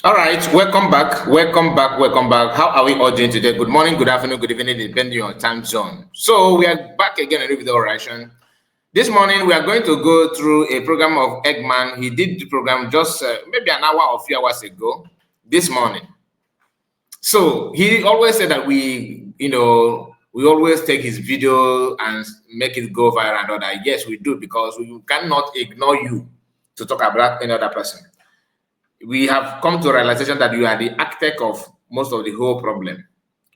All right, welcome back, welcome back, welcome back. How are we all doing today? Good morning, good afternoon, good evening, depending on time zone. So we are back again in the oration. This morning we are going to go through a program of Eggman. He did the program just maybe an hour or a few hours ago. This morning. So he always said that we always take his video and make it go viral and all that. Yes, we do because we cannot ignore you to talk about another person. We have come to a realization that you are the architect of most of the whole problem.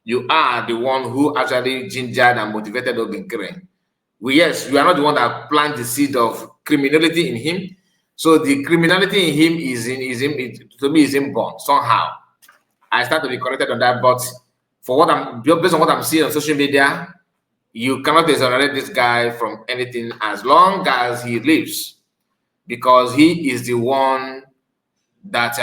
You are the one who actually gingered and motivated Ogenkere. Yes, you are not the one that planted the seed of criminality in him. So the criminality in him to me is inborn somehow. I start to be corrected on that, but based on what I'm seeing on social media, you cannot exonerate this guy from anything as long as he lives, because he is the one that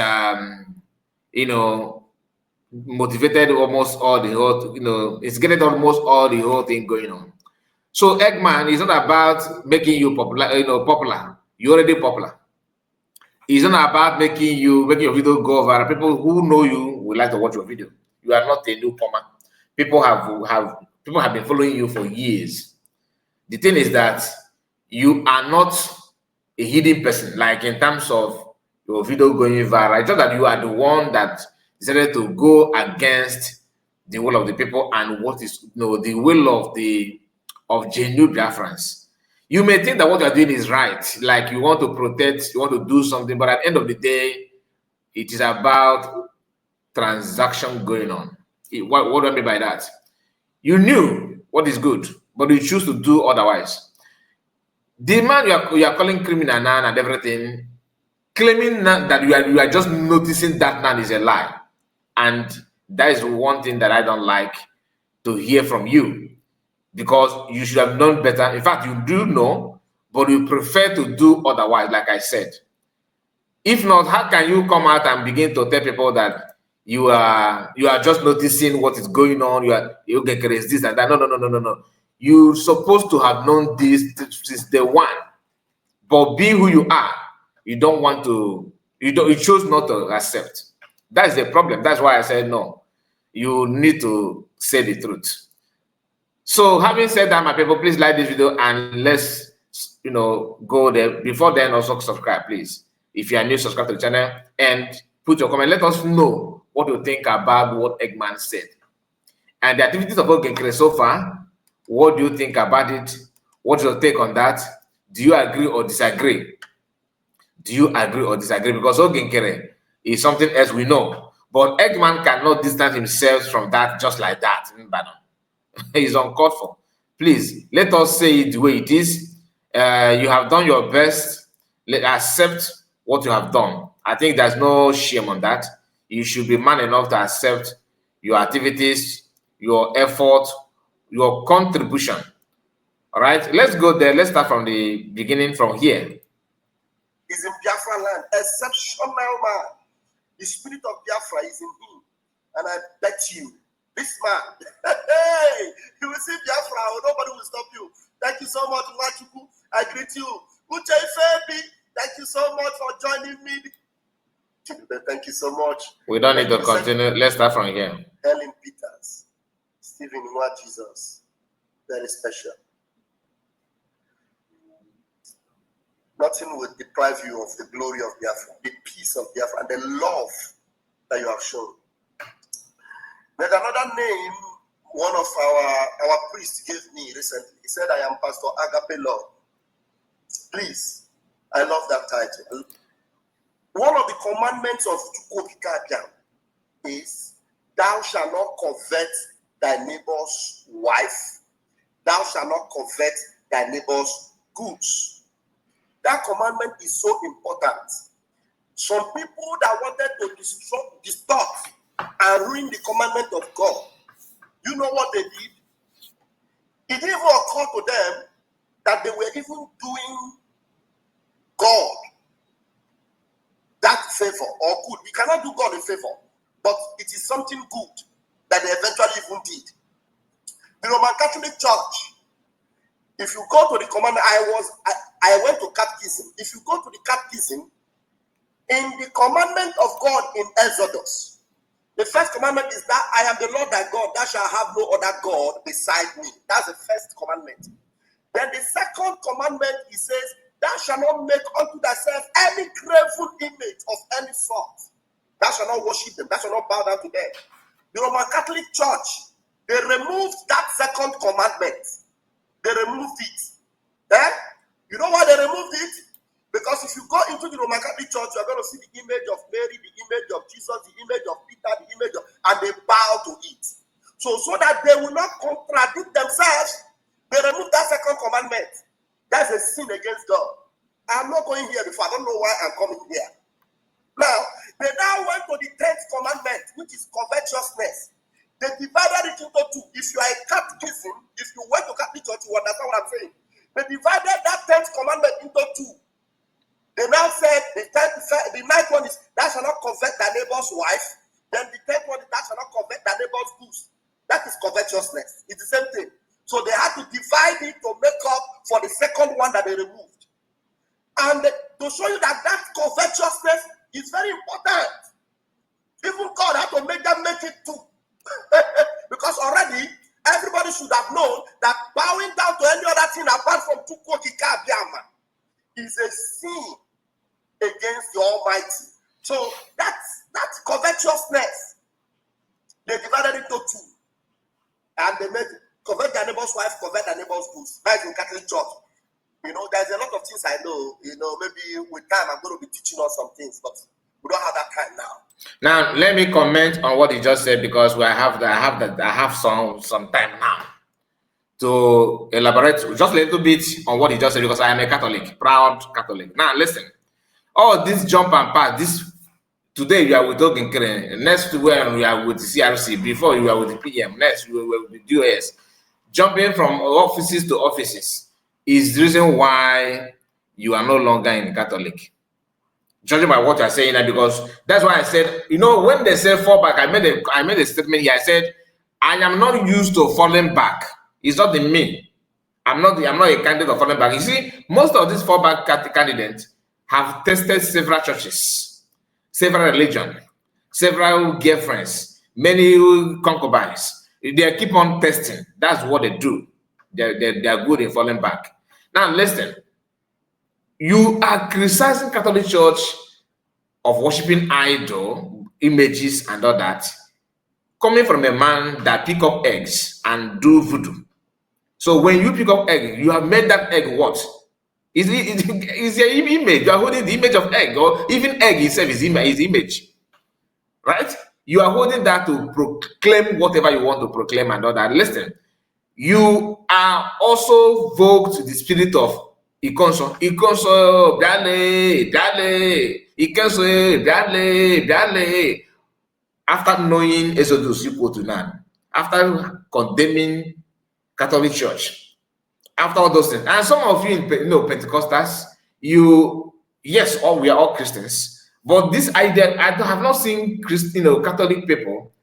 motivated almost all the whole, it's getting almost all the whole thing going on. So Eggman is not about making you popular. You're already popular. It's not about making your video go viral. People who know you will like to watch your video. You are not a newcomer. People have been following you for years. The thing is that you are not a hidden person, like in terms of your video going viral. It's just that you are the one that decided to go against the will of the people and what is the will of genuine Biafrans. You may think that what you're doing is right, like you want to protect, you want to do something, but at the end of the day, it is about transaction going on. What do I mean by that? You knew what is good, but you choose to do otherwise. The man you are calling criminal now and everything, claiming that you are just noticing that man is a lie. And that is one thing that I don't like to hear from you, because you should have known better. In fact, you do know, but you prefer to do otherwise, like I said. If not, how can you come out and begin to tell people that you are just noticing what is going on, you get this and that? No. You're supposed to have known this since day one. But be who you are, you choose not to accept. That's the problem. That's why I said no. You need to say the truth. So having said that, my people, please like this video and let's go there. Before then, also subscribe, please. If you are new, subscribe to the channel and put your comment. Let us know what you think about what Eggman said and the activities of Ogenkere so far. What do you think about it? What's your take on that? Do you agree or disagree? Do you agree or disagree? Because Ogenkere is something else we know, but Eggman cannot distance himself from that just like that. He's uncalled for. Please let us say it the way it is. You have done your best. Accept what you have done. I think there's no shame on that. You should be man enough to accept your activities, your effort, your contribution. All right, let's go there. Let's start from the beginning, from here. He's in Biafra land, exceptional man. The spirit of Biafra is in him. And I bet you, this man, hey, you will see Biafra, nobody will stop you. Thank you so much, Machuku. I greet you. Uche Ifebi, thank you so much for joining me. Thank you so much. We don't need to continue. Let's start from here. Helen Peters, Stephen Nwa Jesus, very special. Nothing will deprive you of the glory of Biafra, the peace of Biafra, and the love that you have shown. There's another name one of our priests gave me recently. He said, I am Pastor Agape Lord. Please, I love that title. One of the commandments of Chukwokika is, thou shalt not covet thy neighbor's wife, thou shalt not covet thy neighbor's goods. That commandment is so important. Some people that wanted to distort and ruin the commandment of God, you know what they did? It didn't even occur to them that they were even doing God that favor or good. We cannot do God a favor, but it is something good that they eventually even did. The Roman Catholic Church, if you go to the commandment, I went to catechism. If you go to the catechism, In the commandment of God in Exodus, the first commandment is that I am the Lord thy God, thou shalt have no other God beside me. That's the first commandment. Then the second commandment, he says, thou shalt not make unto thyself any graven image of any sort. Thou shalt not worship them, thou shalt not bow down to them. The Roman Catholic Church, they removed that second commandment. They removed it. You know why they removed it? Because if you go into the Roman Catholic Church, you're going to see the image of Mary, the image of Jesus, the image of Peter, the image of, and they bow to it. So that they will not contradict themselves, they remove that second commandment. That's a sin against God. I'm not going here before. I don't know why I'm coming here. Now, they now went to the 10th commandment, which is covetousness. They divided it into two. If you are a catechism, if you went to Catholic Church, you understand what I'm saying. They divided that 10th commandment into two. They now said the 9th one is, thou shalt not covet thy neighbor's wife. Then the 10th one is, thou shalt not covet thy neighbor's goods. That is covetousness. It's the same thing. So they had to divide it to make up for the second one that they removed. And to show you that covetousness is very important. Even God had to make them make it too. Because already everybody should have known that bowing down to any other thing apart from Tukokika Biama is a sin against the Almighty. So that's covetousness. They divided it into two. And they made covet their neighbor's wife, covet their neighbor's goods. That's in Catholic Church. You know, there's a lot of things I know. You know, maybe with time I'm going to be teaching on some things, but we don't have that time now. Now, let me comment on what he just said, because I have some time now to elaborate just a little bit on what he just said, because I am a Catholic, proud Catholic. Now, listen, all this jump and pass, today you are with Oginkere, next when we are with CRC, before you are with the PM, next you were with the US, jumping from offices to offices is the reason why you are no longer in Catholic. Judging by what you are saying, because that's why I said, you know, when they say fall back, I made a statement here. I said, I am not used to falling back. It's not in me. I'm not a candidate of falling back. You see, most of these fallback candidates have tested several churches, several religions, several girlfriends, many concubines. They keep on testing. That's what they do. They're good in falling back. Now listen. You are criticizing Catholic Church of worshiping idol images and all that, coming from a man that pick up eggs and do voodoo. So when you pick up egg, you have made that egg what? Is your image? You are holding the image of egg, or even egg itself is image, right? You are holding that to proclaim whatever you want to proclaim and all that. Listen, you are also voked the spirit of Ikonso, Biale. After knowing Exodus equal to none, after condemning Catholic Church, after all those things, and some of you, Pentecostals, yes, we are all Christians, but this idea, I have not seen Catholic people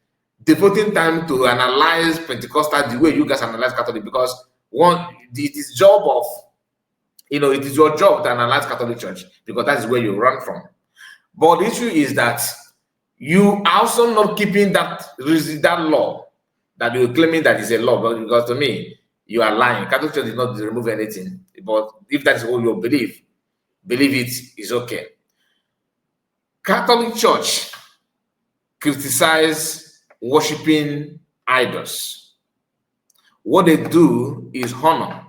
devoting time to analyze Pentecostal the way you guys analyze Catholic, because it is job of, it is your job to analyze Catholic Church, because that is where you run from. But the issue is that you are also not keeping that law that you're claiming that is a law, because to me, you are lying. Catholic Church did not remove anything. But if that's all you believe it is okay. Catholic Church criticize worshiping idols. What they do is honor.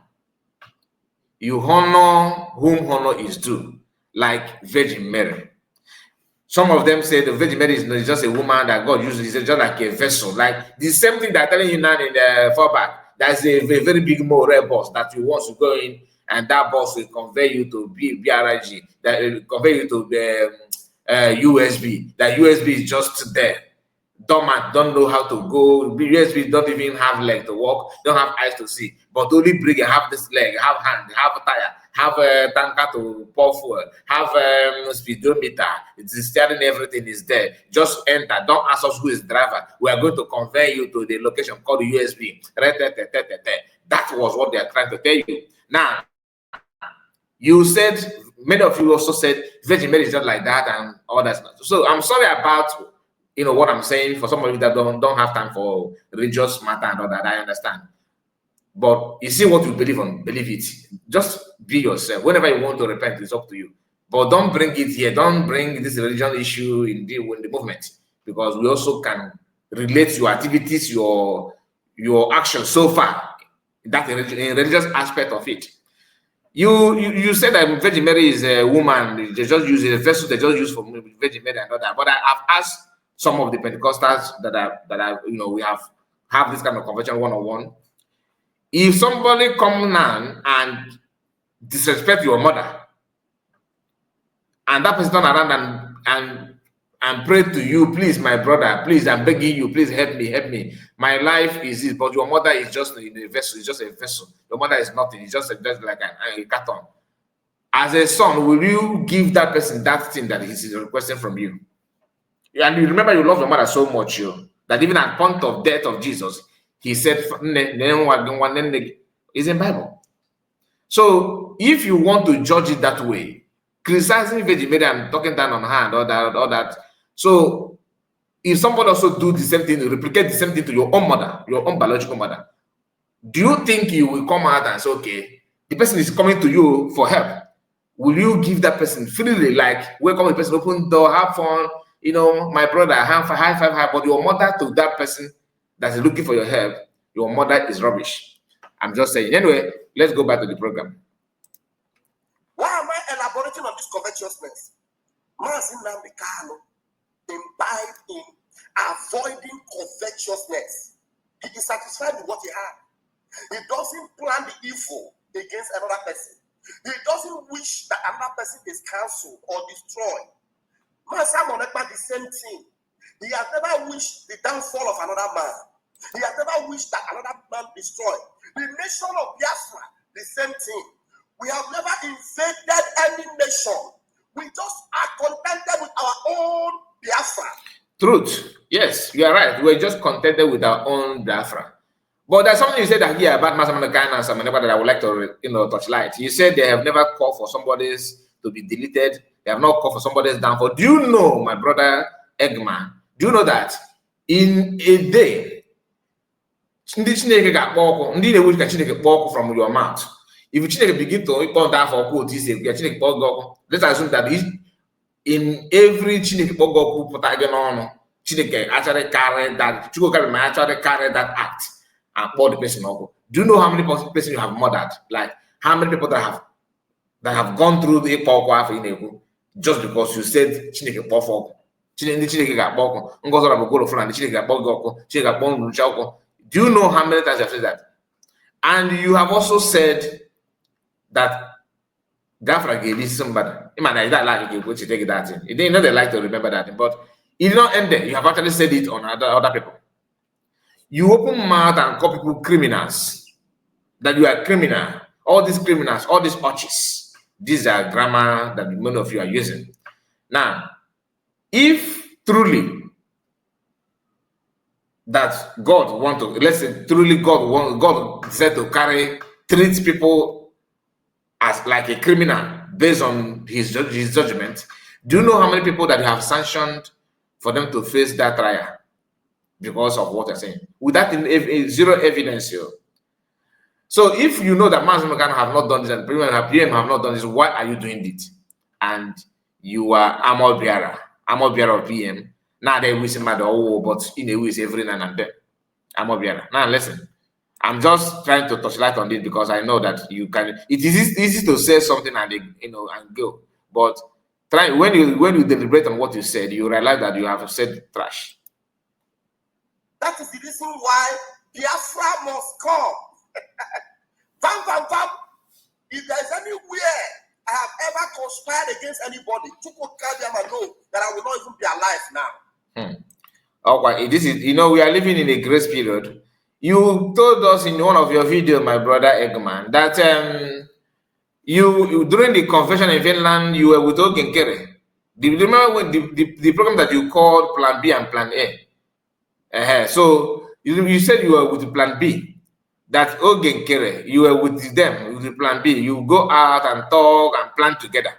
You honor whom honor is due, like Virgin Mary. Some of them say the Virgin Mary is just a woman that God uses, it's just like a vessel. Like the same thing they're telling you now in the fallback. There's a very big moral bus that you want to go in, and that bus will convey you to BRIG, that will convey you to the USB. That USB is just there. Dormant, don't know how to go. USB don't even have leg to walk, don't have eyes to see. But only bring have this leg, have hand, have a tire, have a tanker to pour fuel, have a speedometer. It's steering, everything is there. Just enter. Don't ask us who is driver. We are going to convey you to the location called the USB. That was what they are trying to tell you. Now, Catholic Church, they are trying to tell you that you are worshiping idols. What they do is honor. You honor whom honor is due, like Virgin Mary. Some of them say the Virgin Mary is just a woman that God uses, it's just like a vessel. Like the same thing they're telling you now in the fallback. There's a very big moral bus that you want to go in, and that bus will convey you to the YouTube. You said, many of you also said Virgin Mary is not like that and all that stuff. So I'm sorry about what I'm saying for some of you that don't have time for religious matter and all that. I understand. But you see what you believe on, believe it. Just be yourself. Whenever you want to repent, it's up to you. But don't bring it here. Don't bring this religion issue in the movement, because we also can relate your activities, your actions so far, that in religious aspect of it. You said that Virgin Mary is a woman. They just use a vessel. They just use for Virgin Mary and all that. But I've asked some of the Pentecostals that we have this kind of conversation one-on-one. If somebody come now and disrespect your mother, and that person turn around and pray to you, please, my brother, please, I'm begging you, please help me. My life is this, but your mother is just in a vessel. It's just a vessel. Your mother is nothing. It's just like a carton. As a son, will you give that person that thing that he's requesting from you? And you remember, you love your mother so much, that even at point of death of Jesus, he said, it's in Bible. So if you want to judge it that way, criticizing Virgin Mary and talking down on her and all that. So if somebody also do the same thing, replicate the same thing to your own mother, your own biological mother, do you think you will come out and say, okay, the person is coming to you for help? Will you give that person freely, like, welcome the person, open door, have fun, my brother, high five, but your mother to that person that's looking for your help, your mother is rubbish. I'm just saying. Anyway, let's go back to the program. Why am I elaborating on this covetousness? Mazin Nambikano imbibed in avoiding covetousness. He is satisfied with what he has. He doesn't plan the evil against another person. He doesn't wish that another person is cancelled or destroyed. Man, the same thing. He has never wished the downfall of another man. He has never wished that another man destroyed. The nation of Biafra, the same thing. We have never invaded any nation. We just are contented with our own Biafra. Truth. Yes, you are right. We're just contented with our own Biafra. But there's something you said that here about Masamanakan and Samanaba that I would like to touch light. You said they have never called for somebody's to be deleted. They have not called for somebody's downfall. Do you know, my brother Eggman, do you know that in a day, from your mouth, if you begin to turn down for quote, let's assume that in every Chineke put again on Chineke actually carry that actually carry that act and pour the person over. Do you know how many persons you have murdered? Like how many people that have gone through the just because you said Chineke pofo. Chineke got boko. Do you know how many times you have said that? And you have also said that Gafra gave somebody. It might not like you to take that in. It didn't know they like to remember that, but it did not end there. You have actually said it on other people. You open mouth and call people criminals. That you are criminal. All these criminals, all these arches. These are grammar that many of you are using. Now, if truly that God want to, let's say truly God said to treat people as like a criminal based on his judgment, do you know how many people that have sanctioned for them to face that trial because of what they're saying? Without zero evidence here. So if you know that Mazimakan have not done this and PM have not done this, why are you doing it? And you are armor bearer of PM. Now they wish him at all, but in a way, every now and then. Armor bearer. Now listen, I'm just trying to touch light on this because I know that you can. It is easy to say something and and go, but when you deliberate on what you said, you realize that you have said trash. That is the reason why Biafra must come. Bam. If there is anywhere I have ever conspired against anybody, know that I will not even be alive now. Okay, this is we are living in a grace period. You told us in one of your videos, my brother Eggman, that you during the convention in Finland, you were with Ogenkere. Do you remember when the program that you called Plan B and Plan A? So you said you were with Plan B. that Ogenkere, you were with them, with the plan B. You go out and talk and plan together.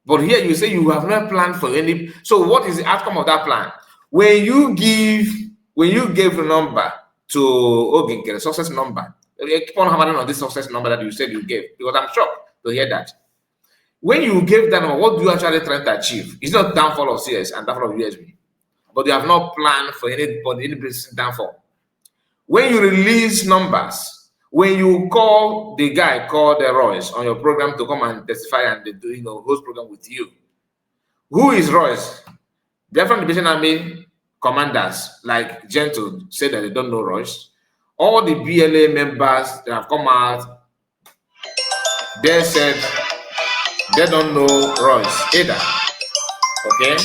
But here you say you have not planned for any. So what is the outcome of that plan? When you gave the number to Ogenkere, success number, you keep on hammering on this success number that you said you gave, because I'm shocked to hear that. When you gave that number, what do you actually trying to achieve? It's not downfall of CS and downfall of USB, but you have not planned for any downfall. When you release numbers, when you call the guy called Royce on your program to come and testify and host program with you, who is Royce? Biafran Liberation Army commanders like Gentle say that they don't know Royce. All the BLA members that have come out, they said they don't know Royce either. Okay?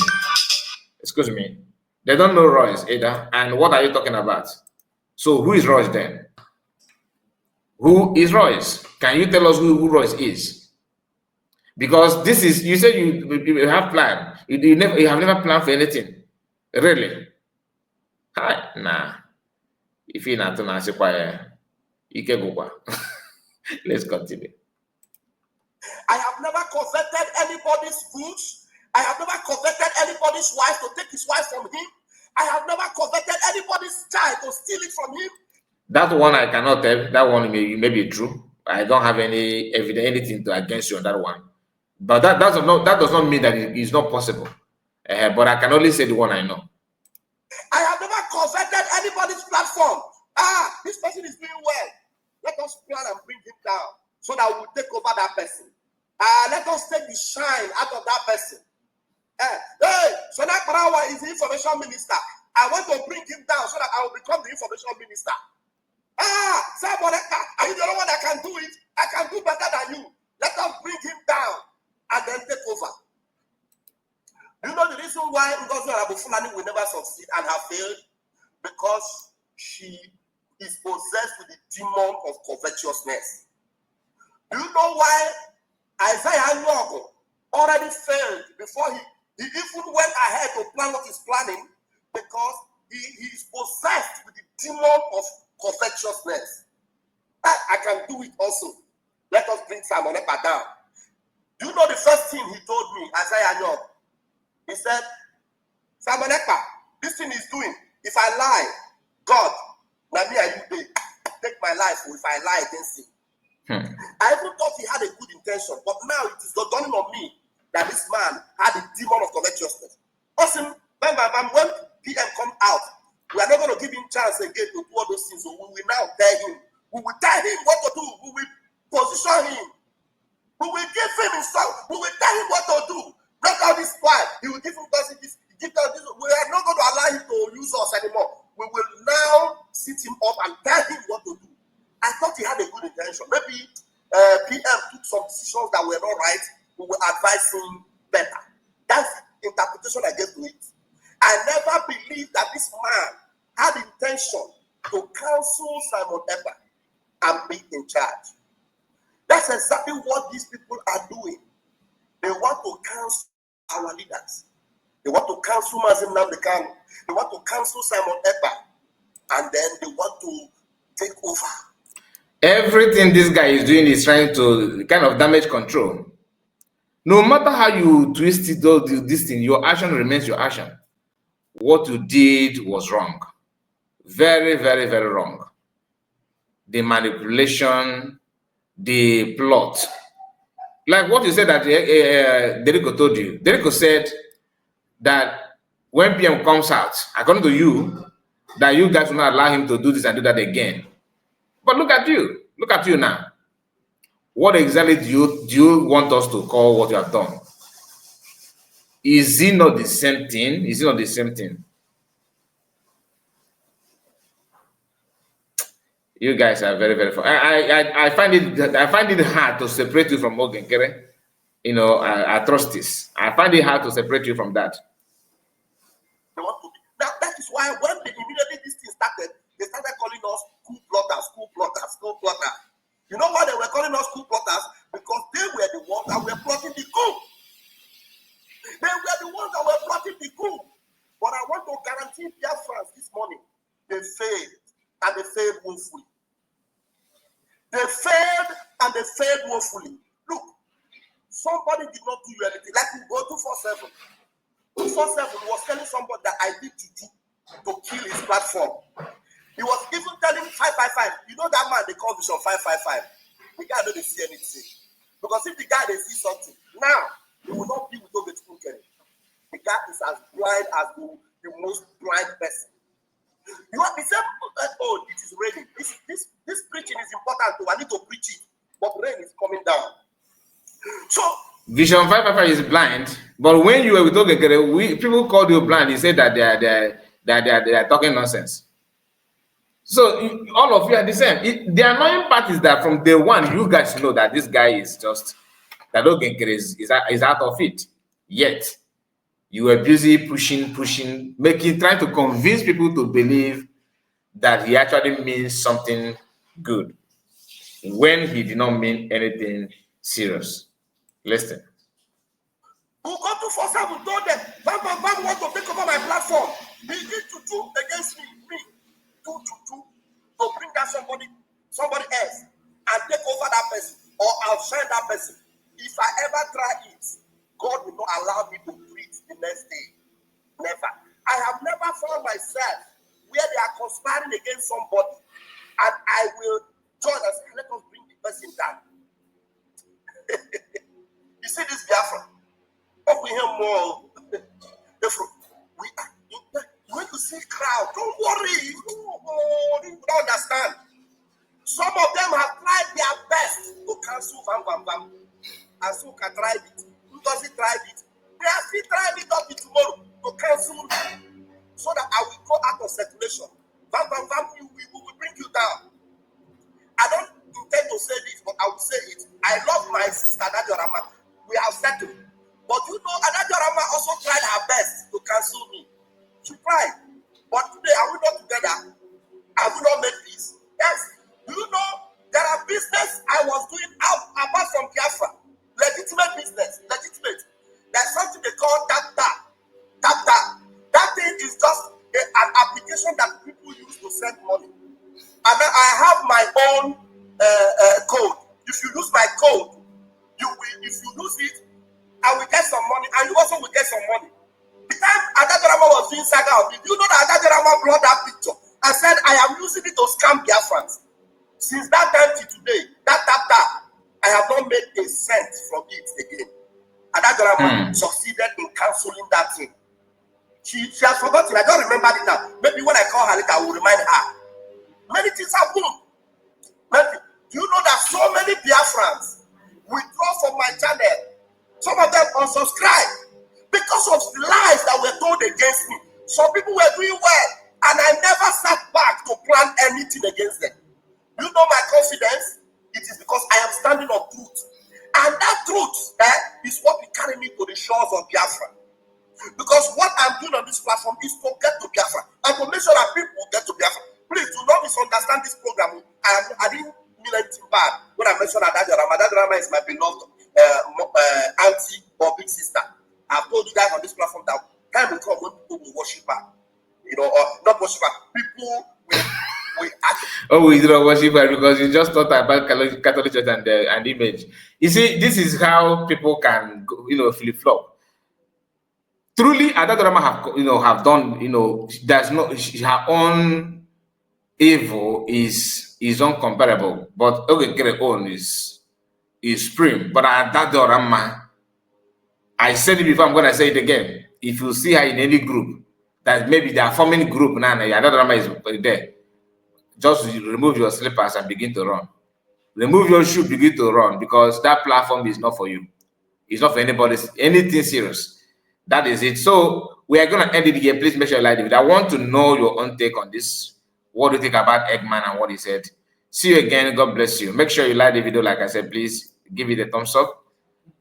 Excuse me. They don't know Royce either. And what are you talking about? So who is Royce then? Who is Royce? Can you tell us who Royce is? Because this is, you say you have planned. You have never planned for anything. Really? Hi, nah. If you're not gonna say you can go. Let's continue. I have never coveted anybody's goods. I have never coveted anybody's wife to take his wife from him. I have never coveted anybody's child to steal it from him. That one I cannot tell. That one may be true. I don't have any evidence, anything against you on that one. But that does not mean that it is not possible. But I can only say the one I know. I have never coveted anybody's platform. This person is doing well. Let us plan and bring him down so that we will take over that person. Let us take the shine out of that person. Hey, so that Parawa is the information minister. I want to bring him down so that I will become the information minister. Somebody, are you the only one that can do it? I can do better than you. Let us bring him down and then take over. Do you know the reason why Ngozi Fulani will never succeed and have failed? Because she is possessed with the demon of covetousness. Do you know why Isaiah Nyogo already failed before he even went ahead to plan what he's planning? Because he is possessed with the demon of covetousness. I can do it also. Let us bring Simon Ekpa down. Do you know the first thing he told me, Isaiah Nyogo? He said, Simon Ekpa, this thing he's doing, if I lie, God, now me and you take my life, if I lie against him. I even thought he had a good intention, but now it is dawning on me that this man had a demon of covetousness. Also, when PM come out, we are not going to give him chance again to do all those things. So we will now tell him. We will tell him what to do. We will position him. We will give him himself. We will tell him what to do. Break out this pride. He will give him this. We are not going to allow him to use us anymore. We will now sit him up and tell him what to do. I thought he had a good intention. Maybe PM took some decisions that were not right. We will advise him better. That's the interpretation I gave to it. I never believed that this man had intention to counsel Simon Ekpa and be in charge. That's exactly what these people are doing. They want to counsel our leaders. They want to counsel Mazin Namdekan. They want to counsel Simon Ekpa. And then they want to take over. Everything this guy is doing is trying to kind of damage control. No matter how you twist it, this thing, your action remains your action. What you did was wrong. Very, very, very wrong. The manipulation, the plot. Like what you said that Derico told you. Derico said that when PM comes out, according to you, that you guys will not allow him to do this and do that again. But look at you. Look at you now. What exactly do you want us to call what you have done? Is it not the same thing? Is it not the same thing? You guys are very, very fun. I find it hard to separate you from Ogenkere. Atrocities. I find it hard to separate you from that. That is why when immediately this thing started, they started calling us coup plotters, coup plotters, coup plotters. You know why they were calling us coup plotters? Because they were the ones that were plotting the coup. They were the ones that were plotting the coup. But I want to guarantee their friends this morning, they failed, and they failed woefully. They failed and they failed woefully. Look, somebody did not do you anything. Like we go 247. 247 was telling somebody that I did to kill his platform. He was even telling 555. You know that man they call Vision 555. The guy don't see anything. Because if the guy they see something, now he will not be with the spoken. The guy is as blind as the most blind person. You want to say, oh, it is raining. This preaching is important too. I need to preach it. But rain is coming down. So Vision 555 is blind, but when you were talking, people called you blind. You said that they are talking nonsense. So all of you are the same. The annoying part is that from day one, you guys know that this guy is just that is out of it. Yet you were busy pushing, trying to convince people to believe that he actually means something good when he did not mean anything serious. Listen. Who go to 47 told them, Bam want to take over my platform. He need to do against me. To bring down somebody else and take over that person or outshine that person. If I ever try it, God will not allow me to breathe the next day. Never. I have never found myself where they are conspiring against somebody and I will join us. Let us bring the person down. You see this Biafra? We hear more. When you see crowd, don't worry. You don't understand. Some of them have tried their best to cancel Bam. And so can try it. Who doesn't try it? They have still tried it up to tomorrow to cancel so that I will go out of circulation. Bam, we will bring you down. I don't intend to say this, but I will say it. I love my sister Adajorama. We have settled. But you know, Adajorama also tried her best to cancel me. She tried. But today, are we not together? Have we not made peace? Yes. Do you know there are business I was doing apart from Biafra? Legitimate business. Legitimate. There's something they call tap. That thing is just an application that people use to send money. And I have my own code. If you use my code, if you lose it, I will get some money, and you also will get some money. The time Adajorama was doing saga of it, you know that Adajorama brought that picture and said, I am using it to scam Biafrans. Since that time to today, that tap, I have not made a cent from it again. Adajorama succeeded in cancelling that thing. She has forgotten. I don't remember it now. Maybe when I call her later, I will remind her. Many things happen. Do you know that so many Biafrans withdraw from my channel? Some of them unsubscribe because of the lies that were told against me. Some people were doing well, and I never sat back to plan anything against them. You know my confidence? It is because I am standing on truth. And that truth is what will carry me to the shores of Biafra. Because what I'm doing on this platform is to get to Biafra and to make sure that people get to Biafra. Please do not misunderstand this program. I didn't mean anything bad when I mentioned Adajorama. Adajorama is my beloved auntie or big sister. I've told you guys on this platform that time will come when people will worship her. You know, or not worship her. People will act. Oh, we don't worship her because you just thought about Catholic Church and image. You see, this is how people can, flip flop. Truly, Adajorama have done, there's no her own evil is uncomparable, but okay, own is supreme. But Adajorama, I said it before, I'm gonna say it again. If you see her in any group, that maybe they are forming group now, Adajorama is there. Just remove your slippers and begin to run. Remove your shoe, begin to run, because that platform is not for you. It's not for anybody, anything serious. That is it. So we are going to end it here. Please make sure you like it. I want to know your own take on this. What do you think about Eggman and what he said? See you again. God bless you. Make sure you like the video. Like I said, please give it a thumbs up.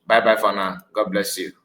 Bye-bye for now. God bless you.